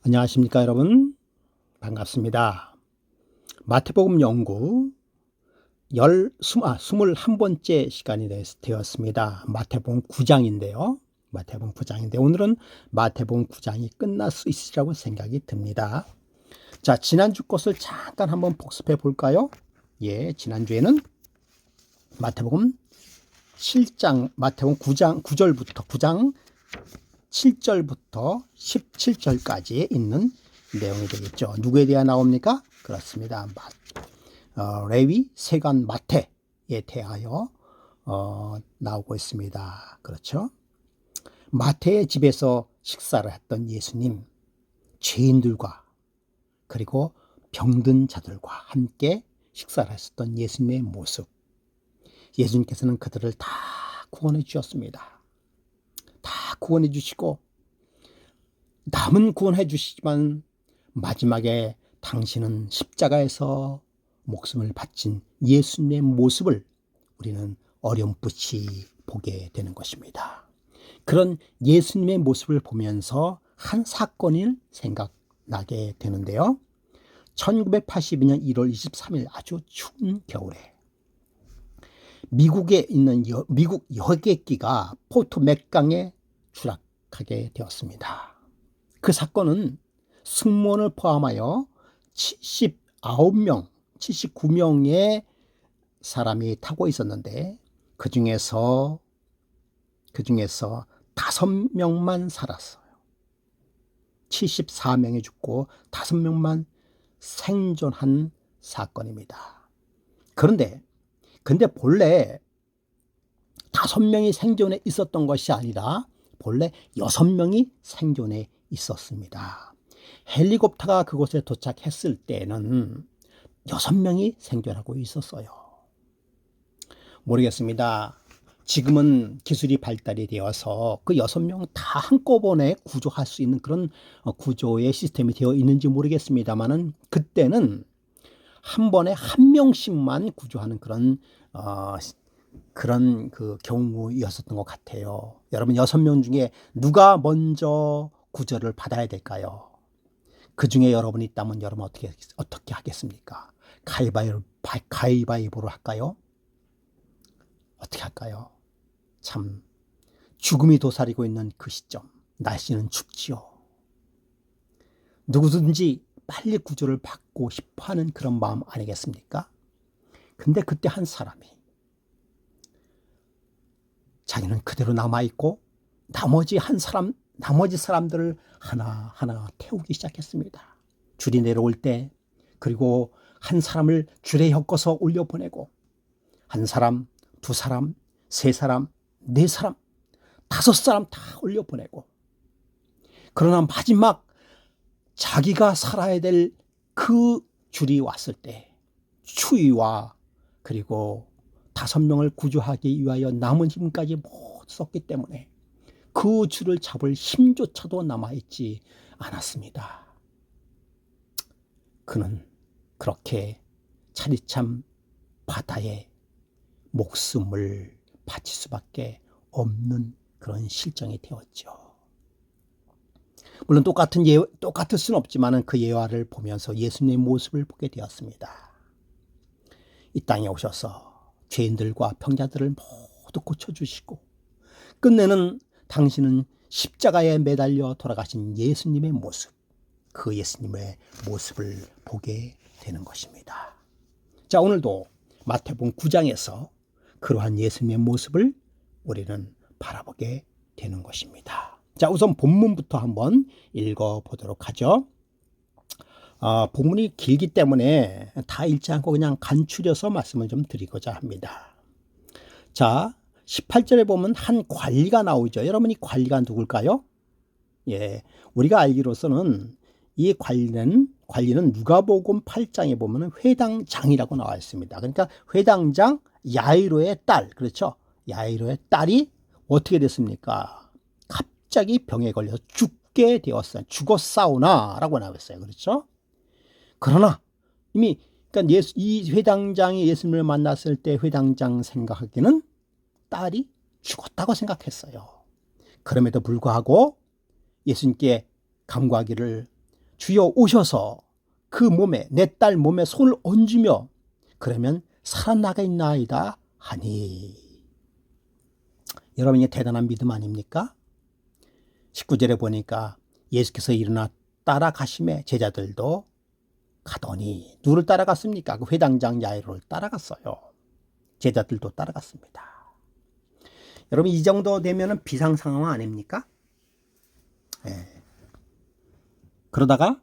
안녕하십니까 여러분, 반갑습니다. 마태복음 연구 21번째 시간이 되었습니다. 마태복음 9장인데요. 마태복음 9장인데 오늘은 마태복음 9장이 끝날 수 있으리라고 생각이 듭니다. 자, 지난주 것을 잠깐 한번 복습해 볼까요? 예, 지난주에는 마태복음 9장 9장 7절부터 17절까지 있는 내용이 되겠죠. 누구에 대해 나옵니까? 그렇습니다. 레위, 세관, 마태에 대하여 나오고 있습니다. 그렇죠. 마태의 집에서 식사를 했던 예수님, 죄인들과 그리고 병든 자들과 함께 식사를 했었던 예수님의 모습, 예수님께서는 그들을 다 구원해 주셨습니다. 다 구원해 주시고 남은 구원해 주시지만 마지막에 당신은 십자가에서 목숨을 바친 예수님의 모습을 우리는 어렴풋이 보게 되는 것입니다. 그런 예수님의 모습을 보면서 한 사건을 생각나게 되는데요. 1982년 1월 23일 아주 추운 겨울에 미국에 있는 미국 여객기가 포토맥강에 추락하게 되었습니다. 그 사건은 승무원을 포함하여 79명의 사람이 타고 있었는데 그 중에서 5명만 살았어요. 74명이 죽고 5명만 생존한 사건입니다. 근데 본래 5명이 생존해 있었던 것이 아니라 본래 6명이 생존해 있었습니다. 헬리콥터가 그곳에 도착했을 때는 6명이 생존하고 있었어요. 모르겠습니다. 지금은 기술이 발달이 되어서 그 6명 다 한꺼번에 구조할 수 있는 그런 구조의 시스템이 되어 있는지 모르겠습니다만은 그때는 한 번에 한 명씩만 구조하는 그런 그 경우였었던 것 같아요. 여러분 6명 중에 누가 먼저 구조를 받아야 될까요? 그 중에 여러분이 있다면 여러분 어떻게 하겠습니까? 가위바위보로 할까요? 어떻게 할까요? 참 죽음이 도사리고 있는 그 시점, 날씨는 춥지요. 누구든지 빨리 구조를 받고 싶어하는 그런 마음 아니겠습니까? 근데 그때 한 사람이 자기는 그대로 남아있고 나머지 사람들을 하나하나 태우기 시작했습니다. 줄이 내려올 때 그리고 한 사람을 줄에 엮어서 올려보내고 한 사람, 두 사람, 세 사람, 네 사람, 5사람 다 올려보내고 그러나 마지막 자기가 살아야 될 그 줄이 왔을 때 추위와 그리고 5명을 구조하기 위하여 남은 힘까지 모두 썼기 때문에 그 줄을 잡을 힘조차도 남아있지 않았습니다. 그는 그렇게 차디찬 바다에 목숨을 바칠 수밖에 없는 그런 실정이 되었죠. 물론 똑같을 수는 없지만 그 예화를 보면서 예수님의 모습을 보게 되었습니다. 이 땅에 오셔서 죄인들과 병자들을 모두 고쳐주시고 끝내는 당신은 십자가에 매달려 돌아가신 예수님의 모습, 그 예수님의 모습을 보게 되는 것입니다. 자, 오늘도 마태복음 9장에서 그러한 예수님의 모습을 우리는 바라보게 되는 것입니다. 자, 우선 본문부터 한번 읽어보도록 하죠. 본문이 길기 때문에 다 읽지 않고 그냥 간추려서 말씀을 좀 드리고자 합니다. 자, 18절에 보면 한 관리가 나오죠. 여러분 이 관리가 누굴까요? 예, 우리가 알기로서는 이 관리는 누가복음 8장에 보면 회당장이라고 나와 있습니다. 그러니까 회당장 야이로의 딸, 그렇죠? 야이로의 딸이 어떻게 됐습니까? 갑자기 병에 걸려서 죽게 되었어요. 죽었사오나라고 나와 있어요. 그렇죠? 그러나 이미 그러니까 이 회당장이 예수님을 만났을 때 회당장 생각하기는 딸이 죽었다고 생각했어요. 그럼에도 불구하고 예수님께 간구하기를 주여 오셔서 그 몸에 내 딸 몸에 손을 얹으며 그러면 살아나겠나이다 하니. 여러분 이게 대단한 믿음 아닙니까? 19절에 보니까 예수께서 일어나 따라가심에 제자들도 가더니 누구를 따라갔습니까? 그 회당장 야이로를 따라갔어요. 제자들도 따라갔습니다. 여러분 이 정도 되면은 비상 상황 아닙니까? 예. 그러다가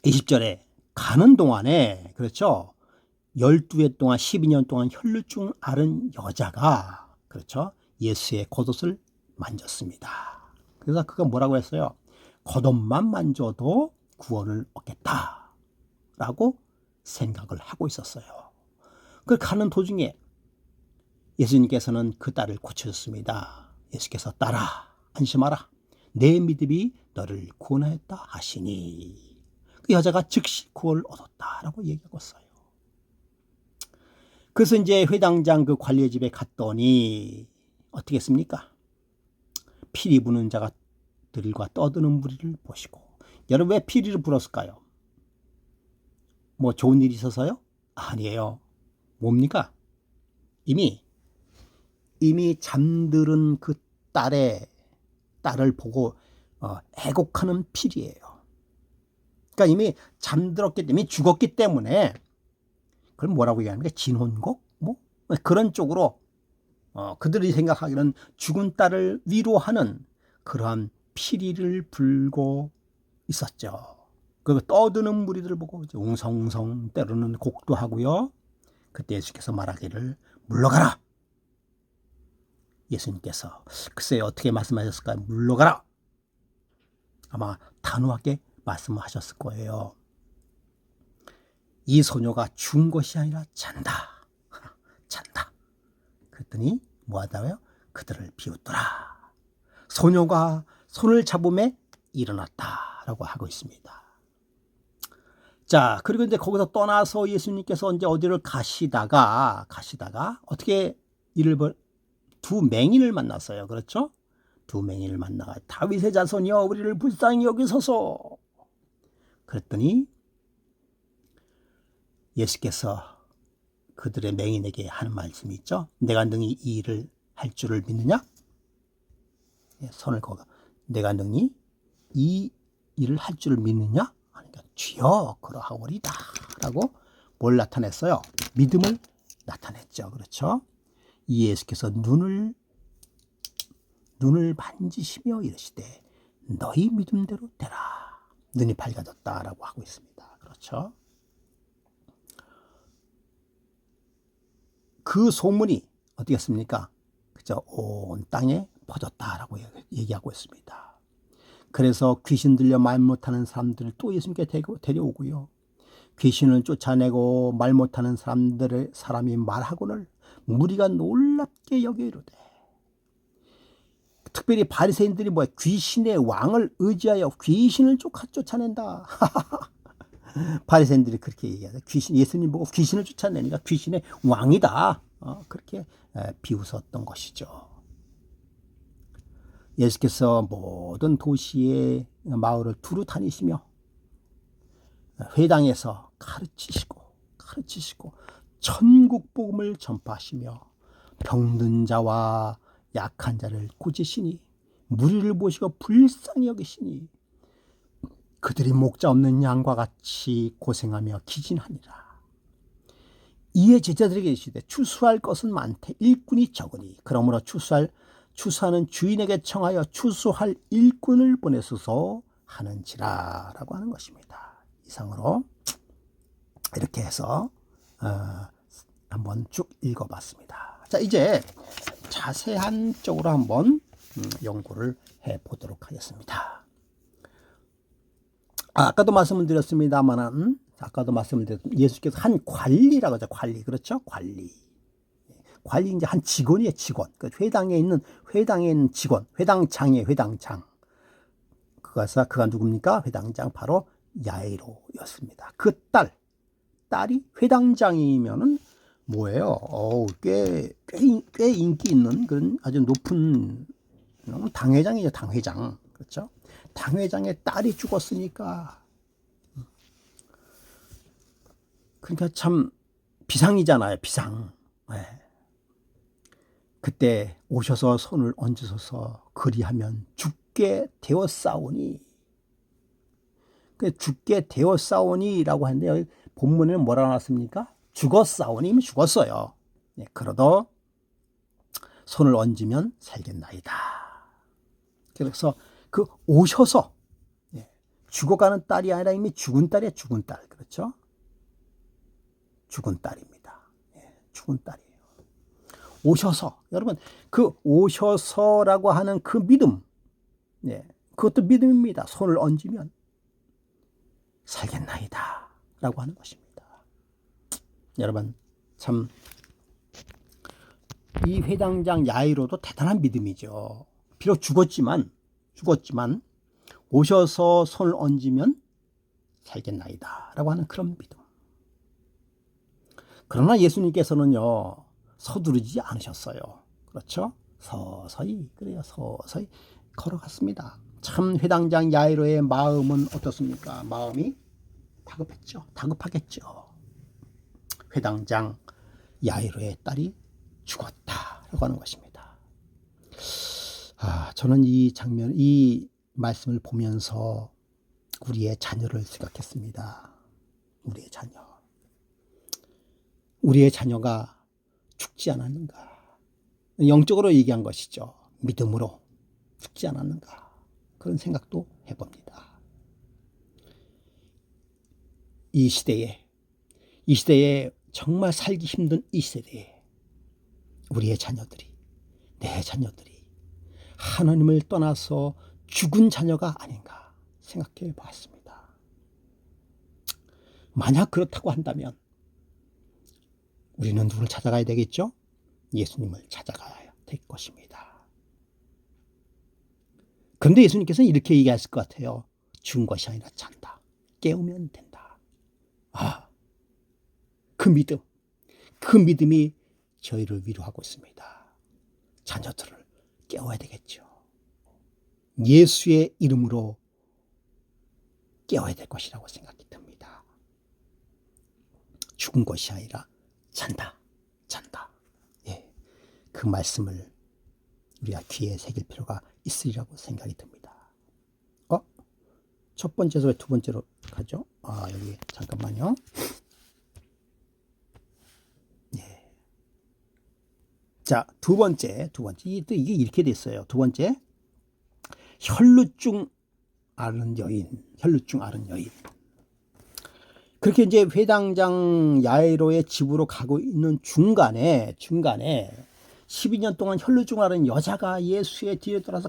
20절에 가는 동안에 그렇죠. 12해 동안 12년 동안 혈루증 앓은 여자가 그렇죠. 예수의 겉옷을 만졌습니다. 그래서 그가 뭐라고 했어요? 겉옷만 만져도 구원을 얻겠다라고 생각을 하고 있었어요. 그 가는 도중에 예수님께서는 그 딸을 고쳐줬습니다. 예수께서 딸아 안심하라. 내 믿음이 너를 구원하였다 하시니 그 여자가 즉시 구원을 얻었다라고 얘기하고 있어요. 그래서 이제 회당장 그 관리의 집에 갔더니 어떻게 했습니까? 피리 부는 자가 들과 떠드는 무리를 보시고. 여러분 왜 피리를 불었을까요? 뭐 좋은 일이 있어서요? 아니에요. 뭡니까? 이미 잠들은 그 딸을 보고 애곡하는 피리예요. 그러니까 이미 잠들었기 때문에 죽었기 때문에 그걸 뭐라고 얘기합니까? 진혼곡? 뭐 그런 쪽으로 그들이 생각하기는 죽은 딸을 위로하는 그러한 피리를 불고 있었죠. 그리고 떠드는 무리들을 보고 웅성웅성 때로는 곡도 하고요. 그때 예수께서 말하기를 물러가라. 예수님께서 글쎄요 어떻게 말씀하셨을까요? 물러가라. 아마 단호하게 말씀하셨을 거예요. 이 소녀가 죽은 것이 아니라 잔다. 잔다. 그랬더니 뭐하다고요? 그들을 비웃더라. 소녀가 손을 잡음에 일어났다라고 하고 있습니다. 자, 그리고 이제 거기서 떠나서 예수님께서 이제 어디를 가시다가 어떻게 두 맹인을 만났어요. 그렇죠? 두 맹인을 만나가 다윗의 자손이여 우리를 불쌍히 여기소서. 그랬더니 예수께서 그들의 맹인에게 하는 말씀이 있죠. 내가 능히 이 일을 할 줄을 믿느냐? 손을 거가 내가 능히 이 일을 할 줄을 믿느냐? 그러니까 주여 그러하오리다 라고 뭘 나타냈어요? 믿음을 나타냈죠. 그렇죠? 이 예수께서 눈을 만지시며 이르시되 너희 믿음대로 되라. 눈이 밝아졌다라고 하고 있습니다. 그렇죠? 그 소문이 어떻겠습니까? 그죠? 온 땅에 퍼졌다라고 얘기하고 있습니다. 그래서 귀신 들려 말 못하는 사람들을 또 예수님께 데려오고요. 귀신을 쫓아내고 말 못하는 사람이 말하고는 무리가 놀랍게 여겨 이르되 특별히 바리새인들이 뭐야 귀신의 왕을 의지하여 귀신을 쫓아낸다. 바리새인들이 그렇게 얘기하죠. 예수님 보고 귀신을 쫓아내니까 귀신의 왕이다. 그렇게 비웃었던 것이죠. 예수께서 모든 도시의 마을을 두루 다니시며 회당에서 가르치시고 천국 복음을 전파하시며 병든 자와 약한 자를 고치시니 무리를 보시고 불쌍히 여기시니 그들이 목자 없는 양과 같이 고생하며 기진하니라. 이에 제자들에게 이르시되 추수할 것은 많되 일꾼이 적으니 그러므로 추수하는 주인에게 청하여 추수할 일꾼을 보내소서 하는지라 라고 하는 것입니다. 이상으로 이렇게 해서 한번 쭉 읽어봤습니다. 자, 이제 자세한 쪽으로 한번 연구를 해보도록 하겠습니다. 아까도 말씀을 드렸습니다만은 예수께서 한 관리라고 하죠. 관리. 그렇죠? 관리 이제 한 직원이에요. 직원. 그 회당에 있는 직원. 회당장이에요. 회당장. 그가 누굽니까? 회당장 바로 야이로였습니다. 그 딸이 회당장이면은 뭐예요? 꽤 인기 있는 그런 아주 높은 당회장이죠. 당회장. 그렇죠? 당회장의 딸이 죽었으니까 그러니까 참 비상이잖아요, 비상. 예. 그때 오셔서 손을 얹으소서 그리하면 죽게 되었사오니. 그 죽게 되었사오니라고 하는데 여기 본문에는 뭐라고 나왔습니까? 죽었사오니 죽었어요. 예, 그러도 손을 얹으면 살겠나이다. 그래서 그 오셔서, 예, 죽어가는 딸이 아니라 이미 죽은 딸이야, 죽은 딸. 그렇죠? 죽은 딸입니다. 예, 죽은 딸이에요. 오셔서, 여러분, 그 오셔서라고 하는 그 믿음, 예, 그것도 믿음입니다. 손을 얹으면 살겠나이다 라고 하는 것입니다. 여러분, 참 이 회당장 야이로도 대단한 믿음이죠. 비록 죽었지만 오셔서 손을 얹으면 살겠나이다 라고 하는 그런 믿음. 그러나 예수님께서는요, 서두르지 않으셨어요. 그렇죠? 서서히, 그래요, 서서히 걸어갔습니다. 참 회당장 야이로의 마음은 어떻습니까? 마음이 다급했죠. 다급하겠죠. 회당장 야이로의 딸이 죽었다라고 하는 것입니다. 저는 이 장면, 이 말씀을 보면서 우리의 자녀를 생각했습니다. 우리의 자녀. 우리의 자녀가 죽지 않았는가? 영적으로 얘기한 것이죠. 믿음으로 죽지 않았는가? 그런 생각도 해봅니다. 이 시대에 정말 살기 힘든 이 세대에 우리의 자녀들이, 내 자녀들이 하나님을 떠나서 죽은 자녀가 아닌가 생각해 보았습니다. 만약 그렇다고 한다면 우리는 누구를 찾아가야 되겠죠? 예수님을 찾아가야 될 것입니다. 그런데 예수님께서는 이렇게 얘기하실 것 같아요. 죽은 것이 아니라 잔다. 깨우면 된다. 그 믿음이 저희를 위로하고 있습니다. 자녀들을 깨워야 되겠죠. 예수의 이름으로 깨워야 될 것이라고 생각이 듭니다. 죽은 것이 아니라 잔다. 예, 그 말씀을 우리가 귀에 새길 필요가 있으리라고 생각이 듭니다. 첫 번째에서 왜 두 번째로 가죠? 여기 잠깐만요. 예. 자, 두 번째. 이게 이렇게 됐어요. 두 번째. 혈루증 앓은 여인. 그렇게 이제 회당장 야이로의 집으로 가고 있는 중간에 12년 동안 혈루증 앓은 여자가 예수의 뒤에 돌아서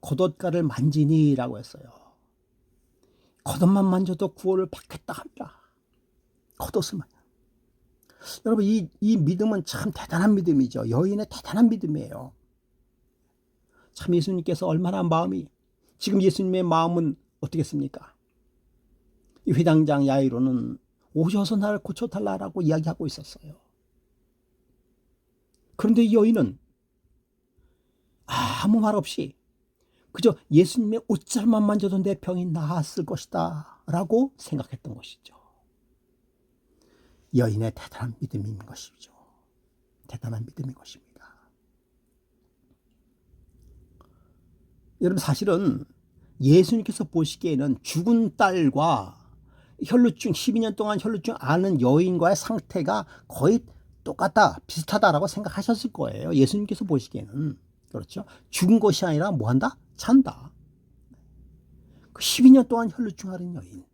겉옷가를 만지니라고 했어요. 겉옷만 만져도 구원을 받겠다 합니다. 겉옷을 만져. 여러분, 이 믿음은 참 대단한 믿음이죠. 여인의 대단한 믿음이에요. 참 예수님께서 얼마나 지금 예수님의 마음은 어떻겠습니까? 이 회당장 야이로는 오셔서 나를 고쳐달라고 이야기하고 있었어요. 그런데 이 여인은 아무 말 없이 그저 예수님의 옷자락만 만져도 내 병이 나았을 것이다 라고 생각했던 것이죠. 여인의 대단한 믿음인 것이죠. 대단한 믿음인 것입니다. 여러분, 사실은 예수님께서 보시기에는 죽은 딸과 12년 동안 혈루증 앓는 여인과의 상태가 거의 똑같다, 비슷하다라고 생각하셨을 거예요. 예수님께서 보시기에는. 그렇죠? 죽은 것이 아니라 뭐 한다? 잔다. 그 12년 동안 혈루증 앓은 여인.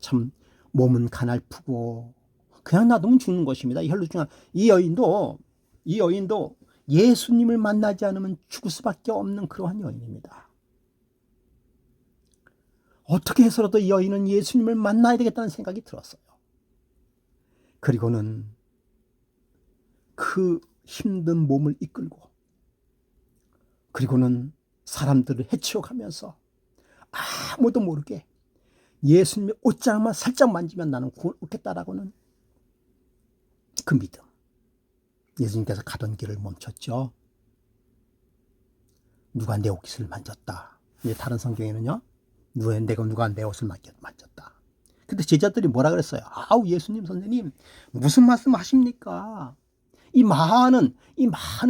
참 몸은 가날프고 그냥 놔두면 죽는 것입니다. 이 여인도 예수님을 만나지 않으면 죽을 수밖에 없는 그러한 여인입니다. 어떻게 해서라도 이 여인은 예수님을 만나야 되겠다는 생각이 들었어요. 그리고는 그 힘든 몸을 이끌고, 그리고는 사람들을 해치워가면서 아무도 모르게 예수님의 옷장만 살짝 만지면 나는 구원 얻겠다라고는 그 믿음. 예수님께서 가던 길을 멈췄죠. 누가 내 옷깃을 만졌다. 다른 성경에는요, 누가 내 옷을 만졌다. 근데 제자들이 뭐라 그랬어요? 아우, 예수님 선생님, 무슨 말씀 하십니까? 이 많은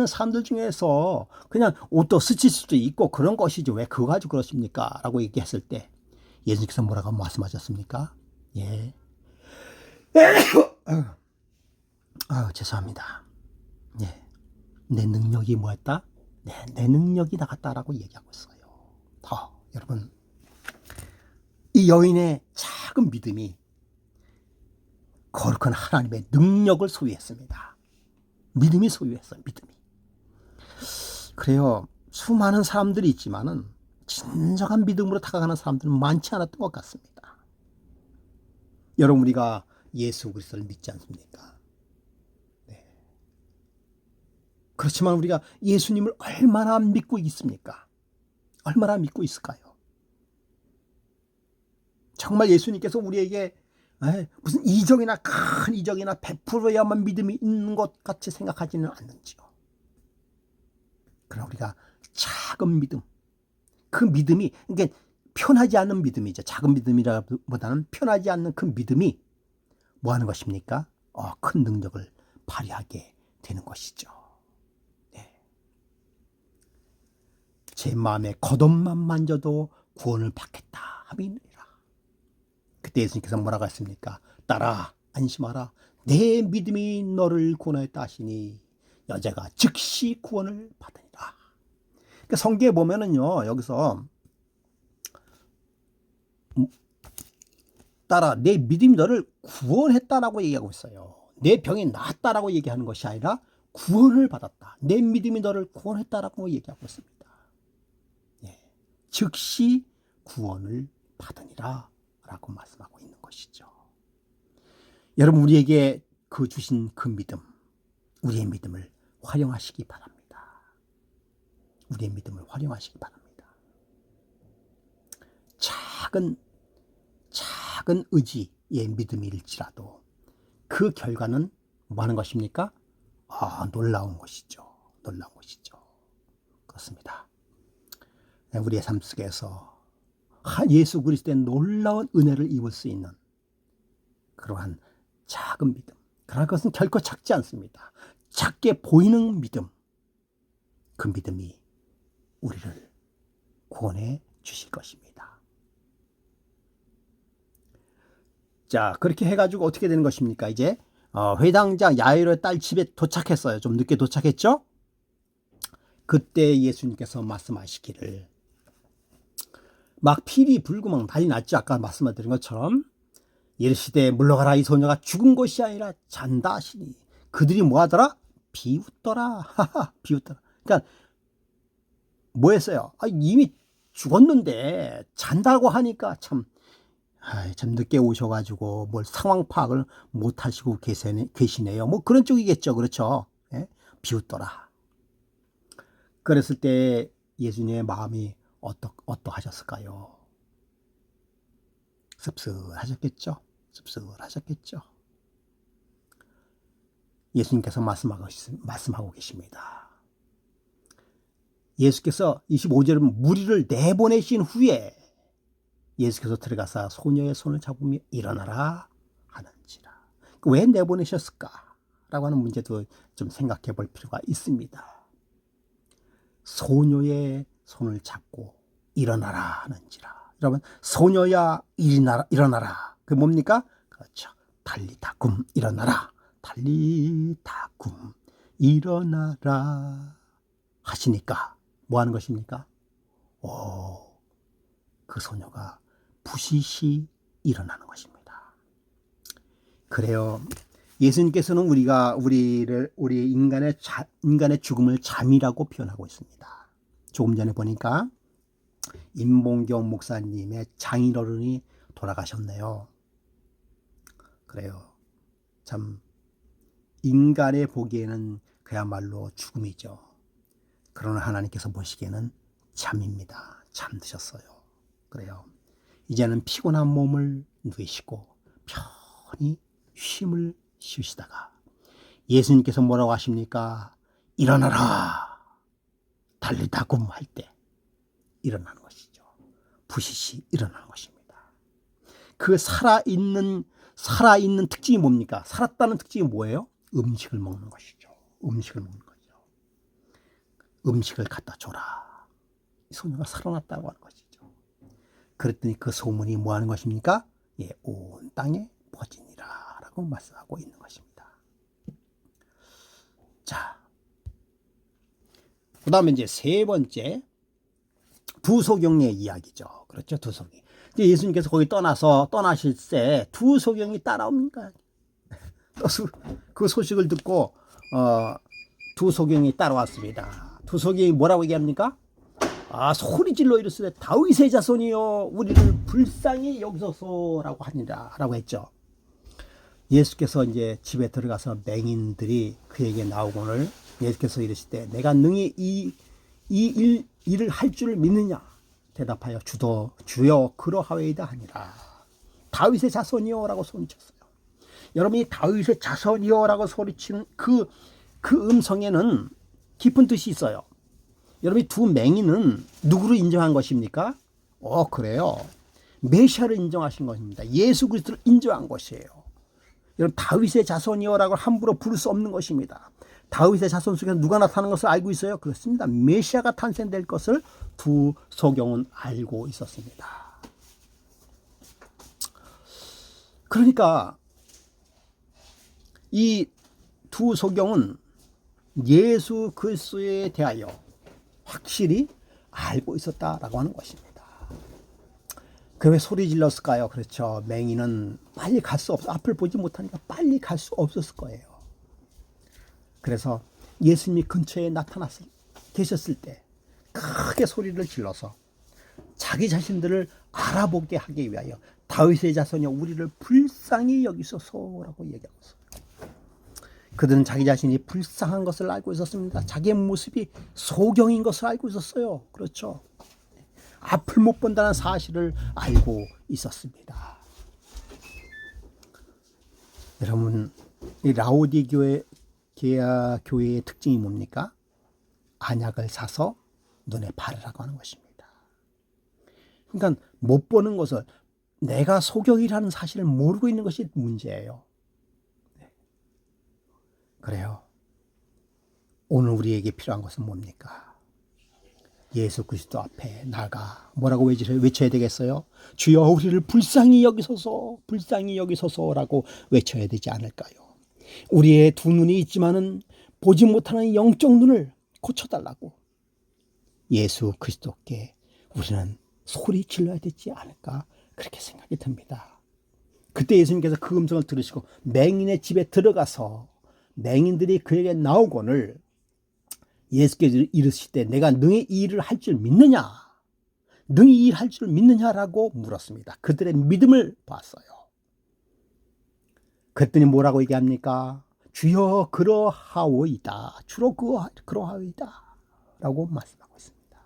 사람들 중에서 그냥 옷도 스칠 수도 있고 그런 것이지 왜 그거 가지고 그러십니까? 라고 얘기했을 때 예수님께서 뭐라고 말씀하셨습니까? 예. 죄송합니다. 예. 내 능력이 뭐였다? 내 능력이 나갔다라고 얘기하고 있어요. 여러분, 이 여인의 작은 믿음이 거룩한 하나님의 능력을 소유했습니다. 믿음이 소유했어요. 믿음이. 그래요. 수많은 사람들이 있지만은 진정한 믿음으로 다가가는 사람들은 많지 않았던 것 같습니다. 여러분, 우리가 예수 그리스도를 믿지 않습니까? 네. 그렇지만 우리가 예수님을 얼마나 믿고 있습니까? 얼마나 믿고 있을까요? 정말 예수님께서 우리에게 무슨 이적이나 큰 이적이나 베풀어야만 믿음이 있는 것 같이 생각하지는 않는지요. 그러나 우리가 작은 믿음, 그 믿음이, 그러니까 편하지 않는 믿음이죠. 작은 믿음이라보다는 편하지 않는 그 믿음이 뭐 하는 것입니까? 큰 능력을 발휘하게 되는 것이죠. 네. 제 마음에 겉옷만 만져도 구원을 받겠다 함이니라. 그때 예수님께서 뭐라고 했습니까? 딸아, 안심하라. 내 믿음이 너를 구원하였다 하시니 여자가 즉시 구원을 받으니라. 그러니까 성경에 보면은요, 여기서 딸아, 내 믿음이 너를 구원했다라고 얘기하고 있어요. 내 병이 나았다라고 얘기하는 것이 아니라 구원을 받았다. 내 믿음이 너를 구원했다라고 얘기하고 있습니다. 예. 즉시 구원을 받으니라 라고 말씀하고 있는 것이죠. 여러분, 우리에게 그 주신 그 믿음, 우리의 믿음을 활용하시기 바랍니다. 우리의 믿음을 활용하시기 바랍니다. 작은 의지의 믿음일지라도 그 결과는 뭐 하는 것입니까? 놀라운 것이죠. 놀라운 것이죠. 그렇습니다. 우리의 삶 속에서 예수 그리스도의 놀라운 은혜를 입을 수 있는 그러한 작은 믿음. 그러나 그것은 결코 작지 않습니다. 작게 보이는 믿음. 그 믿음이 우리를 구원해 주실 것입니다. 자, 그렇게 해가지고 어떻게 되는 것입니까? 이제 회당장 야이로의 딸 집에 도착했어요. 좀 늦게 도착했죠? 그때 예수님께서 말씀하시기를, 막 피리 불고 막 난리 났죠. 아까 말씀드린 것처럼 이르시되 물러가라, 이 소녀가 죽은 것이 아니라 잔다 하시니 그들이 뭐하더라? 비웃더라. 비웃더라. 그러니까 뭐 했어요? 이미 죽었는데 잔다고 하니까 참 늦게 오셔가지고 뭘 상황 파악을 못 하시고 계시네요. 뭐 그런 쪽이겠죠. 그렇죠? 예? 비웃더라. 그랬을 때 예수님의 마음이 어떠하셨을까요? 씁쓸하셨겠죠? 씁쓸하셨겠죠? 예수님께서 말씀하고 계십니다. 예수께서 25절에 무리를 내보내신 후에 예수께서 들어가서 소녀의 손을 잡으며 일어나라 하는지라. 왜 내보내셨을까? 라고 하는 문제도 좀 생각해 볼 필요가 있습니다. 소녀의 손을 잡고 일어나라 하는지라. 여러분, 소녀야 일어나라. 그게 뭡니까? 그렇죠. 달리다굼 일어나라. 달리다굼 일어나라 하시니까 뭐 하는 것입니까? 그 소녀가 부시시 일어나는 것입니다. 그래요. 예수님께서는 우리 인간의 죽음을 잠이라고 표현하고 있습니다. 조금 전에 보니까 임봉경 목사님의 장인어른이 돌아가셨네요. 그래요. 참 인간의 보기에는 그야말로 죽음이죠. 그러나 하나님께서 보시기에는 잠입니다. 잠드셨어요. 그래요. 이제는 피곤한 몸을 누이시고 편히 쉼을 쉬시다가 예수님께서 뭐라고 하십니까? 일어나라. 달리다굼 할 때 일어나는 것이죠. 부시시 일어나는 것입니다. 그 살아있는 특징이 뭡니까? 살았다는 특징이 뭐예요? 음식을 먹는 것이죠. 음식을 먹는 거죠. 음식을 갖다 줘라. 이 소녀가 살아났다고 하는 것이죠. 그랬더니 그 소문이 뭐 하는 것입니까? 예, 온 땅에 퍼지니라 라고 말씀하고 있는 것입니다. 자, 그 다음에 이제 세 번째, 두 소경의 이야기죠. 그렇죠, 두 소경. 예수님께서 거기 떠나실 때 두 소경이 따라옵니까? 그 소식을 듣고 두 소경이 따라왔습니다. 두 소경이 뭐라고 얘기합니까? 소리질러 이르시되 다윗의 자손이여 우리를 불쌍히 여기소서라고 하니라 라고 했죠. 예수께서 이제 집에 들어가서 맹인들이 그에게 나오거늘 예수께서 이르시되 내가 능히 이 일을 할 줄 믿느냐 대답하여 주여 그러하오이다 하니라. 다윗의 자손이여 라고 소리쳤어요. 여러분이 다윗의 자손이여 라고 소리치는 그 음성에는 깊은 뜻이 있어요. 여러분이 두 맹인은 누구를 인정한 것입니까? 그래요. 메시아를 인정하신 것입니다. 예수 그리스도를 인정한 것이에요. 여러분 다윗의 자손이여라고 함부로 부를 수 없는 것입니다. 다윗의 자손 속에서 누가 나타나는 것을 알고 있어요? 그렇습니다. 메시아가 탄생될 것을 두 소경은 알고 있었습니다. 그러니까 이 두 소경은 예수 그리스도에 대하여 확실히 알고 있었다라고 하는 것입니다. 그 왜 소리 질렀을까요? 그렇죠. 맹인은 빨리 갈 수 없어. 앞을 보지 못하니까 빨리 갈 수 없었을 거예요. 그래서 예수님이 근처에 계셨을 때 크게 소리를 질러서 자기 자신들을 알아보게 하기 위하여 다윗의 자손이 우리를 불쌍히 여기소서라고 얘기하고 있어요. 그들은 자기 자신이 불쌍한 것을 알고 있었습니다. 자기의 모습이 소경인 것을 알고 있었어요. 그렇죠. 앞을 못 본다는 사실을 알고 있었습니다. 여러분, 이 라오디게아 교회의 특징이 뭡니까? 안약을 사서 눈에 바르라고 하는 것입니다. 그러니까 못 보는 것을, 내가 소경이라는 사실을 모르고 있는 것이 문제예요. 그래요. 오늘 우리에게 필요한 것은 뭡니까? 예수 그리스도 앞에 나가 뭐라고 외쳐야 되겠어요? 주여 우리를 불쌍히 여기소서라고 외쳐야 되지 않을까요? 우리의 두 눈이 있지만은 보지 못하는 영적 눈을 고쳐달라고 예수 그리스도께 우리는 소리 질러야 되지 않을까 그렇게 생각이 듭니다. 그때 예수님께서 그 음성을 들으시고 맹인의 집에 들어가서 맹인들이 그에게 나오거늘 예수께서 이르시되 내가 능히 이 일을 할 줄 믿느냐? 능히 이 일을 할 줄 믿느냐라고 물었습니다. 그들의 믿음을 봤어요. 그랬더니 뭐라고 얘기합니까? 주여 그러하오이다. 주로 그러하오이다. 라고 말씀하고 있습니다.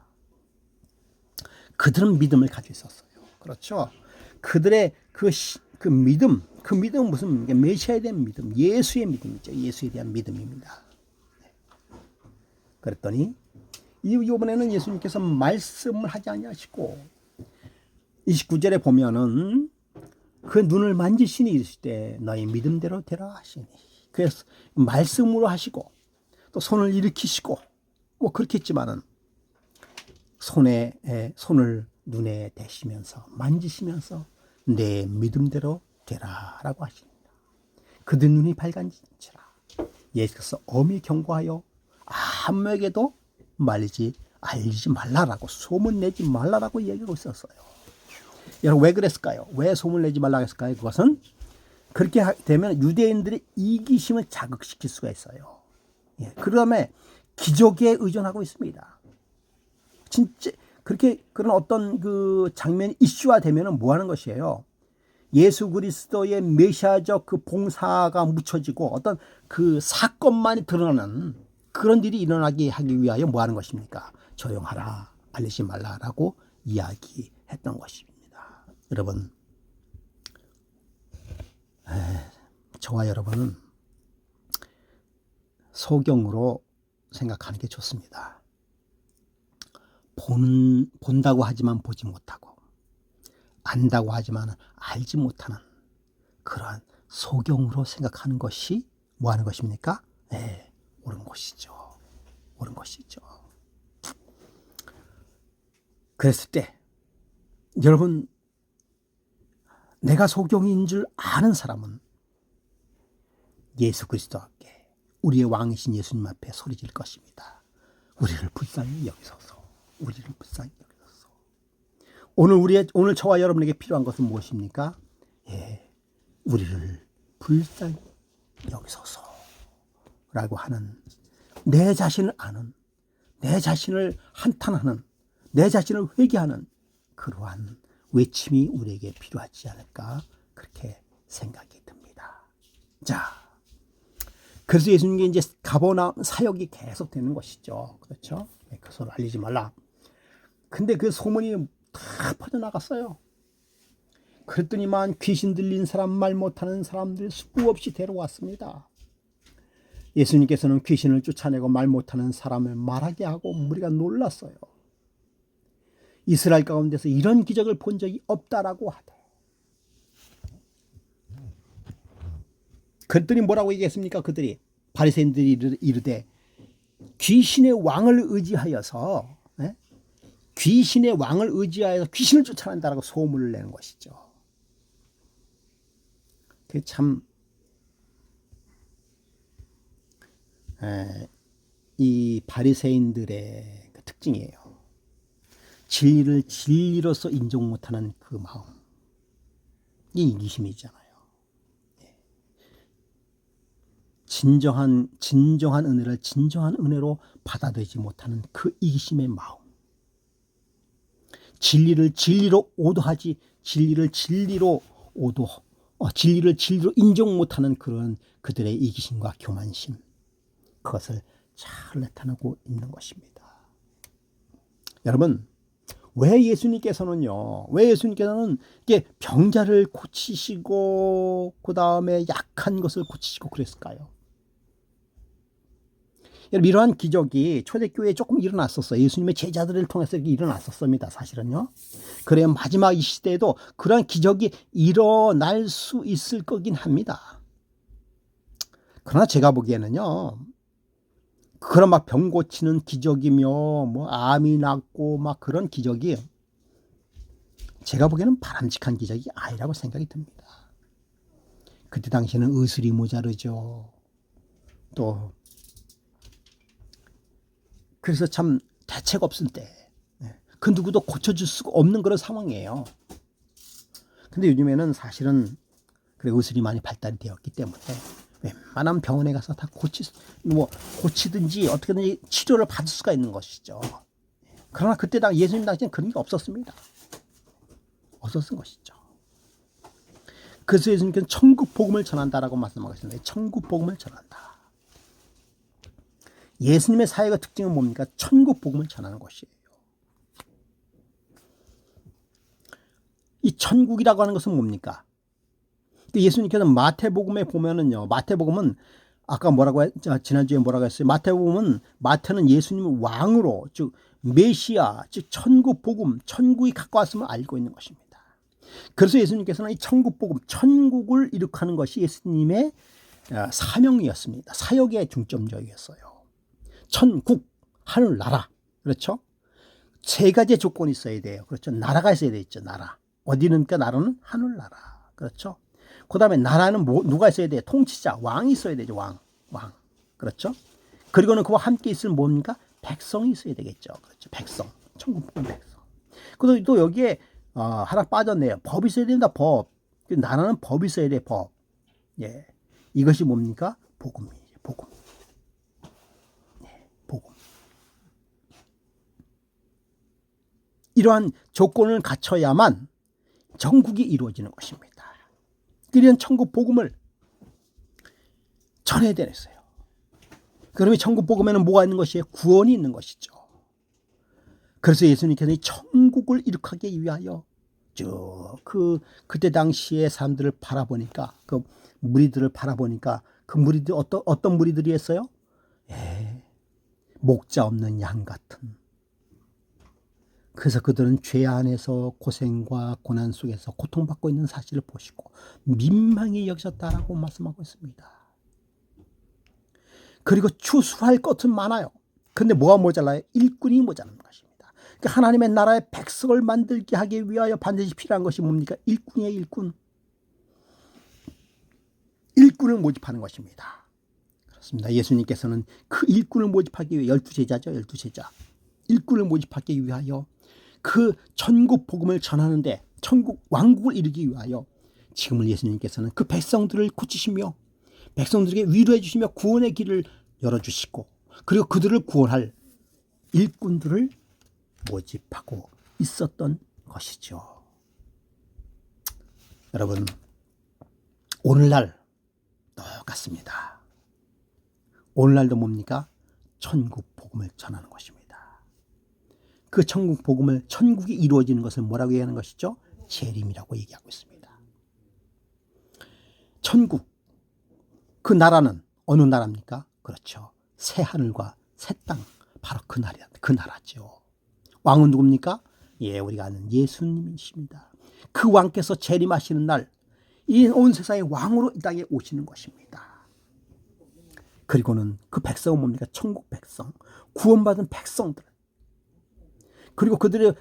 그들은 믿음을 가지고 있었어요. 그렇죠? 그들의 그 믿음은 무슨 메시아에 대한 믿음, 예수의 믿음이죠. 예수에 대한 믿음입니다. 그랬더니 이번에는 예수님께서 말씀을 하지 아니하시고 29절에 보면은 그 눈을 만지시니 이르시되 너희 믿음대로 되라 하시니, 그래서 말씀으로 하시고 또 손을 일으키시고 뭐 그렇게 했지만은 손을 눈에 대시면서 만지시면서 내 믿음대로 되라라고 하십니다. 그들 눈이 밝아지니라. 예수께서 엄히 경고하여 아무에게도 알리지 말라라고, 소문내지 말라라고 얘기하고 있었어요. 여러분 왜 그랬을까요? 왜 소문내지 말라고 했을까요? 그것은 그렇게 되면 유대인들의 이기심을 자극시킬 수가 있어요. 그 다음에 기적에 의존하고 있습니다. 진짜 그런 어떤 그 장면이 이슈화되면 뭐 하는 것이에요? 예수 그리스도의 메시아적 그 봉사가 묻혀지고 어떤 그 사건만이 드러나는 그런 일이 일어나게 하기 위하여 뭐 하는 것입니까? 조용하라, 알리지 말라라고 이야기했던 것입니다. 여러분, 저와 여러분은 소경으로 생각하는 게 좋습니다. 본다고 하지만 보지 못하고, 안다고 하지만 알지 못하는 그러한 소경으로 생각하는 것이 뭐 하는 것입니까? 네, 옳은 것이죠. 옳은 것이죠. 그랬을 때 여러분, 내가 소경인 줄 아는 사람은 예수 그리스도와 함께 우리의 왕이신 예수님 앞에 소리질 것입니다. 우리를 불쌍히 여기소서. 우리를 불쌍히 여기소서. 오늘 저와 여러분에게 필요한 것은 무엇입니까? 예, 우리를 불쌍히 여기소서 라고 하는, 내 자신을 아는, 내 자신을 한탄하는, 내 자신을 회개하는 그러한 외침이 우리에게 필요하지 않을까, 그렇게 생각이 듭니다. 자, 그래서 예수님께 이제 가버나움 사역이 계속 되는 것이죠. 그렇죠? 그것을 알리지 말라. 근데 그 소문이 다 퍼져나갔어요. 그랬더니만 귀신 들린 사람, 말 못하는 사람들 수없이 데려왔습니다. 예수님께서는 귀신을 쫓아내고 말 못하는 사람을 말하게 하고 무리가 놀랐어요. 이스라엘 가운데서 이런 기적을 본 적이 없다라고 하대. 그랬더니 뭐라고 얘기했습니까? 그들이, 바리새인들이 이르되 귀신의 왕을 의지하여서, 귀신의 왕을 의지하여서 귀신을 쫓아낸다라고 소문을 내는 것이죠. 그게 참 이 바리새인들의 그 특징이에요. 진리를 진리로서 인정 못하는 그 마음, 이 이기심이잖아요. 진정한 은혜를 진정한 은혜로 받아들이지 못하는 그 이기심의 마음, 진리를 진리로 오도하지, 진리를 진리로 인정 못하는 그런 그들의 이기심과 교만심, 그것을 잘 나타내고 있는 것입니다. 여러분, 왜 예수님께서는 이게 병자를 고치시고 그 다음에 약한 것을 고치시고 그랬을까요? 여러분, 이러한 기적이 초대교회에 조금 일어났었어요. 예수님의 제자들을 통해서 일어났었습니다. 사실은요. 그래야 마지막 이 시대에도 그러한 기적이 일어날 수 있을 거긴 합니다. 그러나 제가 보기에는요, 그런 막 병 고치는 기적이며 뭐 암이 낫고 막 그런 기적이 제가 보기에는 바람직한 기적이 아니라고 생각이 듭니다. 그때 당시에는 의술이 모자르죠. 또 그래서 참 대책 없을 때 그 누구도 고쳐줄 수가 없는 그런 상황이에요. 근데 요즘에는 사실은 그래 의술이 많이 발달이 되었기 때문에 웬만한 병원에 가서 다 고치든지 어떻게든지 치료를 받을 수가 있는 것이죠. 그러나 그때 예수님 당시에는 그런 게 없었습니다. 없었던 것이죠. 그래서 예수님께서는 천국 복음을 전한다라고 말씀하셨습니다. 천국 복음을 전한다. 예수님의 사역의 특징은 뭡니까? 천국 복음을 전하는 것이에요. 이 천국이라고 하는 것은 뭡니까? 예수님께서 마태복음에 보면은요, 마태복음은 아까 지난주에 뭐라고 했어요? 마태는 예수님을 왕으로, 즉 메시아, 즉 천국 복음, 천국이 가까웠음을 알고 있는 것입니다. 그래서 예수님께서는 이 천국 복음, 천국을 이룩하는 것이 예수님의 사명이었습니다. 사역의 중점적이었어요. 천국, 하늘나라, 그렇죠? 세 가지의 조건이 있어야 돼요. 그렇죠? 나라가 있어야 되겠죠. 나라. 어디는가? 나라는 하늘나라. 그렇죠? 그 다음에 나라는 누가 있어야 돼요? 통치자, 왕이 있어야 되죠. 왕. 그렇죠? 그리고는 그와 함께 있을 뭡니까? 백성이 있어야 되겠죠. 그렇죠? 백성. 천국 복음 백성. 그리고 또 여기에 하나 빠졌네요. 법이 있어야 된다. 법. 나라는 법이 있어야 돼. 법. 예. 이것이 뭡니까? 복음이에요. 복음. 예. 복음. 이러한 조건을 갖춰야만 천국이 이루어지는 것입니다. 이런 천국 복음을 전해야 되겠어요. 그러면 천국 복음에는 뭐가 있는 것이에요? 구원이 있는 것이죠. 그래서 예수님께서 이 천국을 이룩하기 위하여 그때 당시에 사람들을 바라보니까, 그 무리들을 바라보니까, 그 무리들 어떤 무리들이었어요? 목자 없는 양 같은, 그래서 그들은 죄 안에서 고생과 고난 속에서 고통받고 있는 사실을 보시고 민망히 여기셨다라고 말씀하고 있습니다. 그리고 추수할 것은 많아요. 근데 뭐가 모자라요? 일꾼이 모자란 것입니다. 그러니까 하나님의 나라의 백성을 만들게 하기 위하여 반드시 필요한 것이 뭡니까? 일꾼이에요, 일꾼. 일꾼을 모집하는 것입니다. 그렇습니다. 예수님께서는 그 일꾼을 모집하기 위해 12제자죠. 12제자. 일꾼을 모집하기 위하여 그 천국 복음을 전하는데 천국 왕국을 이루기 위하여 지금은 예수님께서는 그 백성들을 고치시며 백성들에게 위로해 주시며 구원의 길을 열어주시고 그리고 그들을 구원할 일꾼들을 모집하고 있었던 것이죠. 여러분, 오늘날 똑같습니다. 오늘날도 뭡니까? 천국 복음을 전하는 것입니다. 그 천국 복음을 천국이 이루어지는 것을 뭐라고 얘기하는 것이죠? 재림이라고 얘기하고 있습니다. 천국, 그 나라는 어느 나라입니까? 그렇죠. 새 하늘과 새 땅, 바로 그 나라죠. 왕은 누굽니까? 예, 우리가 아는 예수님이십니다. 그 왕께서 재림하시는 날, 이 온 세상의 왕으로 이 땅에 오시는 것입니다. 그리고는 그 백성은 뭡니까? 천국 백성, 구원받은 백성들. 그리고 그들의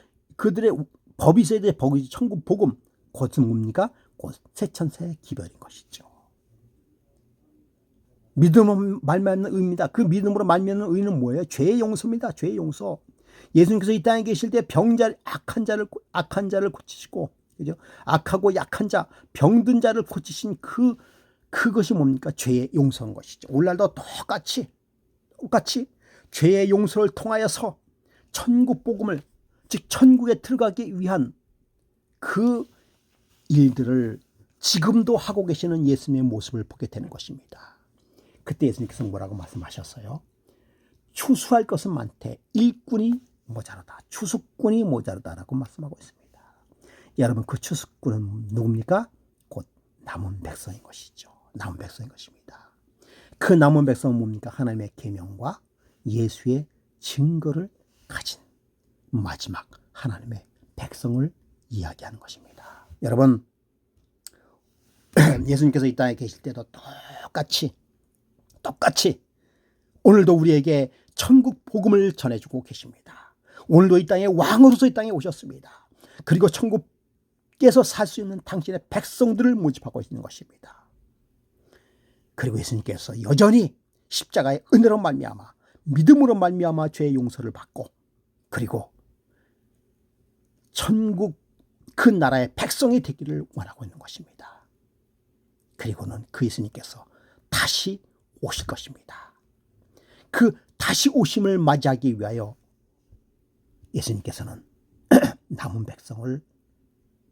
법이 있어야 돼. 법이 천국 복음. 그것은 뭡니까? 곧 새천새 기별인 것이죠. 믿음으로 말미암는 의입니다. 그 믿음으로 말미암는 의는 뭐예요? 죄의 용서입니다. 죄의 용서. 예수님께서 이 땅에 계실 때 악한 자를 고치시고, 그죠? 악하고 약한 자, 병든 자를 고치신 그것이 뭡니까? 죄의 용서인 것이죠. 오늘날도 똑같이 죄의 용서를 통하여서 천국 복음을, 즉 천국에 들어가기 위한 그 일들을 지금도 하고 계시는 예수님의 모습을 보게 되는 것입니다. 그때 예수님께서 뭐라고 말씀하셨어요? 추수할 것은 많되 일꾼이 모자르다. 추수꾼이 모자르다라고 말씀하고 있습니다. 여러분, 그 추수꾼은 누굽니까? 곧 남은 백성인 것이죠. 남은 백성인 것입니다. 그 남은 백성은 뭡니까? 하나님의 계명과 예수의 증거를 가진 마지막 하나님의 백성을 이야기하는 것입니다. 여러분, 예수님께서 이 땅에 계실 때도 똑같이 오늘도 우리에게 천국 복음을 전해주고 계십니다. 오늘도 이 땅에 왕으로서 이 땅에 오셨습니다. 그리고 천국에서 살 수 있는 당신의 백성들을 모집하고 있는 것입니다. 그리고 예수님께서 여전히 십자가의 은혜로 말미암아 믿음으로 말미암아 죄의 용서를 받고 그리고 천국 그 나라의 백성이 되기를 원하고 있는 것입니다. 그리고는 그 예수님께서 다시 오실 것입니다. 그 다시 오심을 맞이하기 위하여 예수님께서는 남은 백성을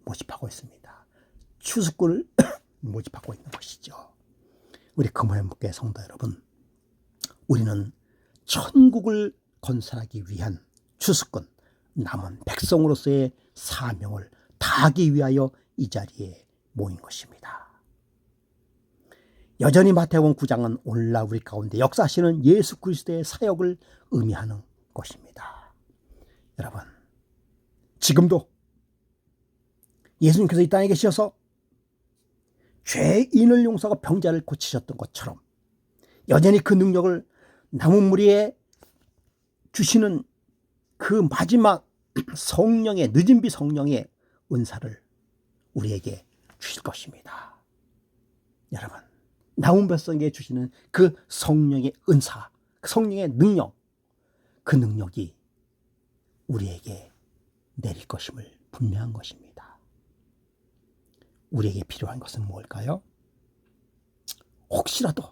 모집하고 있습니다. 추수꾼을 모집하고 있는 것이죠. 우리 금호연목교회 성도 여러분, 우리는 천국을 건설하기 위한 추수꾼, 남은 백성으로서의 사명을 다하기 위하여 이 자리에 모인 것입니다. 여전히 마태복음 9장은 오늘날 우리 가운데 역사하시는 예수 그리스도의 사역을 의미하는 것입니다. 여러분, 지금도 예수님께서 이 땅에 계셔서 죄인을 용서하고 병자를 고치셨던 것처럼 여전히 그 능력을 남은 무리에 주시는 그 마지막 성령의 늦은 비 성령의 은사를 우리에게 주실 것입니다. 여러분, 남은 백성에게 주시는 그 성령의 은사, 그 성령의 능력, 그 능력이 우리에게 내릴 것임을 분명한 것입니다. 우리에게 필요한 것은 무엇일까요? 혹시라도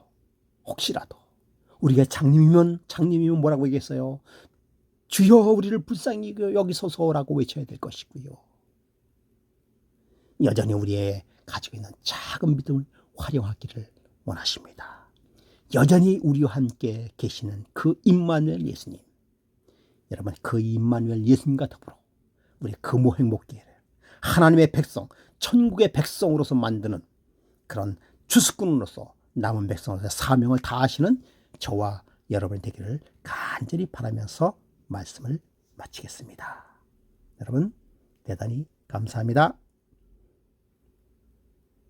우리가 장님이면 뭐라고 얘기했어요? 주여 우리를 불쌍히 여기소서라고 외쳐야 될 것이고요. 여전히 우리의 가지고 있는 작은 믿음을 활용하기를 원하십니다. 여전히 우리와 함께 계시는 그 임마누엘 예수님, 여러분, 그 임마누엘 예수님과 더불어 우리 금호 행복교회를 하나님의 백성, 천국의 백성으로서 만드는 그런 주수꾼으로서 남은 백성으로서 사명을 다하시는 저와 여러분이 되기를 간절히 바라면서 말씀을 마치겠습니다. 여러분 대단히 감사합니다.